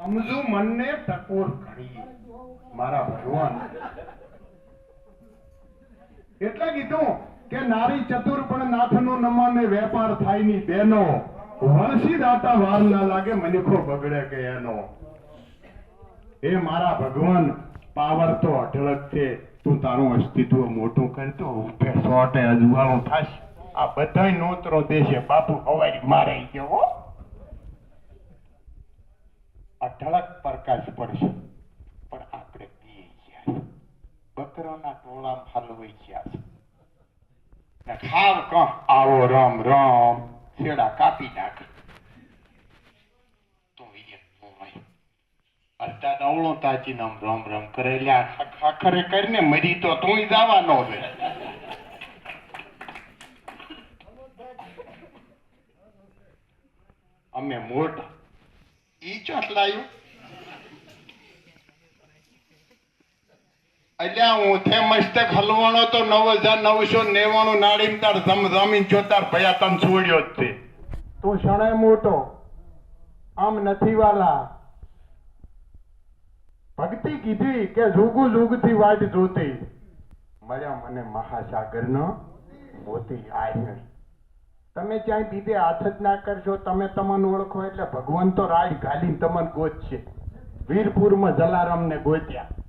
સમજુ મનને ટકોર ઘણી મારા ભગવાન એટલે કીધું કે નારી ચતુર પણ નાથનો નમાને વેપાર થાય ની બેનો વરસી દાતા વાર ના લાગે મનખો બગડે કે એનો એ મારા ભગવાન પાવર તો અઢળક છે તું તારું અસ્તિત્વ મોટું કરતો ઉભે સોટે અજવાળું થાશ આ બધાય નોતરો દેશે બાપુ હવાઈ મારે ગયો અઢળક પ્રકાશ પડશે પણ આપણે પી ગયા બકરાના ટોળામાં હલવાઈ ગયા છે ખાવ કહ આવો રામ રામ છેડા કાપી નાખ તો અડધા નવળો તાચી નામ રામ રામ કરેલા આખરે કરીને મરી તો તું જવાનો છે અમે મોટા ઈ ચોટલાયું અલ્યા હું થે મસ્તક હલવાણો તો 9999 નાડીમદાર જમીન જોતાર ભયા તન છોડ્યો જ છે તું શણે મોટો આમ નથી વાલા ભક્તિ કીધી કે જુગુ જુગથી વાટ જોતી મળ્યા મને મહાસાગરનો મોતી આય તમે ક્યાંય દીદે હાથ જ ના કરશો તમે તમને ઓળખો એટલે ભગવાન તો રાજ ઘાલીને તમને ગોતશે વીરપુરમાં જલારામને ગોત્યા